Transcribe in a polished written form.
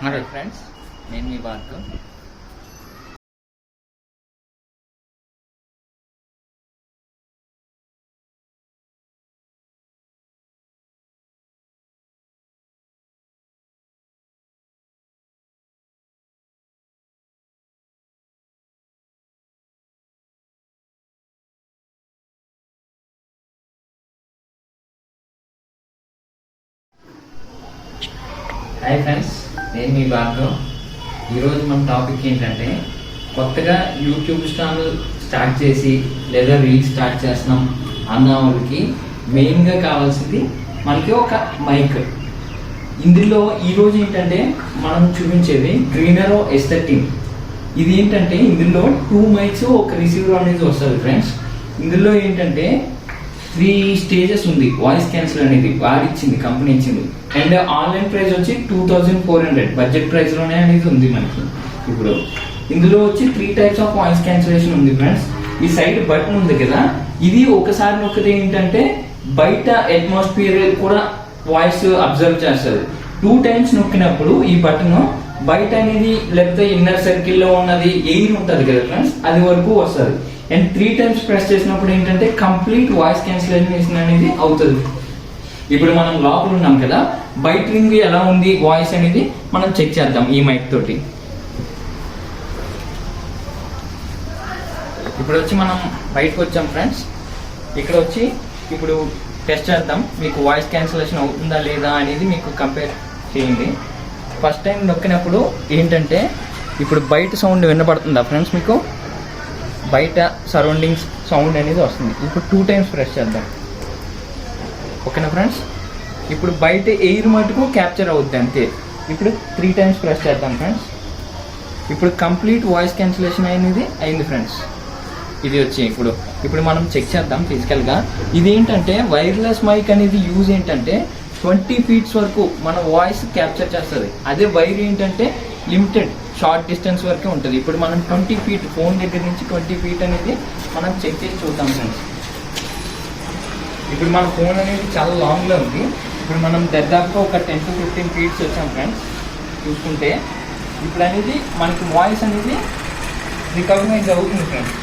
Hello friends, నేను మీ Bhargav. Hi friends, నేను మీ భార్గవ్. ఈరోజు మన టాపిక్ ఏంటంటే, కొత్తగా యూట్యూబ్ ఛానల్ స్టార్ట్ చేసి లేదా రీల్ స్టార్ట్ చేస్తున్నాం అన్న వాళ్ళకి మెయిన్గా కావాల్సింది మనకి ఒక మైక్. ఇందులో ఈరోజు ఏంటంటే మనం చూపించేది గ్రీనరో S13. ఇది ఏంటంటే ఇందులో 2 మైక్స్ ఒక రిసీవర్ అనేది వస్తుంది ఫ్రెండ్స్. ఇందులో ఏంటంటే 3 స్టేజెస్ ఉంది. వాయిస్ క్యాన్సిల్ అనేది వాడిచ్చింది, కంపెనీ ఇచ్చింది. అండ్ ఆన్లైన్ ప్రైస్ వచ్చి 2400 బడ్జెట్ ప్రైస్ లోనే అనేది ఉంది మనకి. ఇప్పుడు ఇందులో వచ్చి 3 టైప్స్ ఆఫ్ వాయిస్ క్యాన్సిలేషన్ ఉంది ఫ్రెండ్స్. ఈ సైడ్ బటన్ ఉంది కదా, ఇది ఒకసారి నొక్కితే ఏంటంటే బయట అట్మాస్ఫియర్ కూడా వాయిస్ అబ్జర్వ్ చేస్తుంది. 2 టైమ్స్ నొక్కినప్పుడు ఈ బటన్ బయట అనేది లేకపోతే ఇన్నర్ సర్కిల్ లో ఉన్నది ఎయిర్ ఉంటుంది కదా ఫ్రెండ్స్, అది వరకు వస్తుంది. అండ్ 3 టైమ్స్ ప్రెస్ చేసినప్పుడు ఏంటంటే కంప్లీట్ వాయిస్ క్యాన్సిలేషన్ అనేది అవుతుంది. ఇప్పుడు మనం లోపల ఉన్నాం కదా, బయట రింగ్ ఎలా ఉంది వాయిస్ అనేది మనం చెక్ చేద్దాం ఈ మైక్ తోటి. ఇప్పుడు వచ్చి మనం బయటకు వచ్చాం ఫ్రెండ్స్. ఇక్కడ వచ్చి ఇప్పుడు టెస్ట్ చేద్దాం, మీకు వాయిస్ క్యాన్సిలేషన్ అవుతుందా లేదా అనేది మీకు కంపేర్ చేయండి. ఫస్ట్ టైం నొక్కినప్పుడు ఏంటంటే ఇప్పుడు బయట సౌండ్ వినపడుతుందా ఫ్రెండ్స్, మీకు బయట సరౌండింగ్స్ సౌండ్ అనేది వస్తుంది. ఇప్పుడు 2 టైమ్స్ ప్రెస్ చేద్దాం. ఓకేనా ఫ్రెండ్స్, ఇప్పుడు బయట ఎయిర్ మటుకు క్యాప్చర్ అవుద్ది అంతే. ఇప్పుడు 3 టైమ్స్ ప్రెస్ చేద్దాం ఫ్రెండ్స్. ఇప్పుడు కంప్లీట్ వాయిస్ క్యాన్సిలేషన్ అనేది అయింది ఫ్రెండ్స్. ఇది వచ్చి ఇప్పుడు మనం చెక్ చేద్దాం ఫిజికల్గా. ఇది ఏంటంటే వైర్లెస్ మైక్ అనేది యూజ్ ఏంటంటే 20 feet వరకు మన వాయిస్ క్యాప్చర్ చేస్తుంది. అదే వైర్ ఏంటంటే లిమిటెడ్ షార్ట్ డిస్టెన్స్ వరకే ఉంటుంది. ఇప్పుడు మనం 20 feet ఫోన్ దగ్గర నుంచి 20 feet అనేది మనం చెక్ చేసి చూద్దాం ఫ్రెండ్స్. ఇప్పుడు మన ఫోన్ అనేది చాలా లాంగ్లో ఉంది. ఇప్పుడు మనం దాదాపుగా ఒక 10 to 15 feet వచ్చాం ఫ్రెండ్స్. చూసుకుంటే ఇప్పుడు అనేది మనకి వాయిస్ అనేది రికగ్నైజ్ అవుతుంది ఫ్రెండ్స్.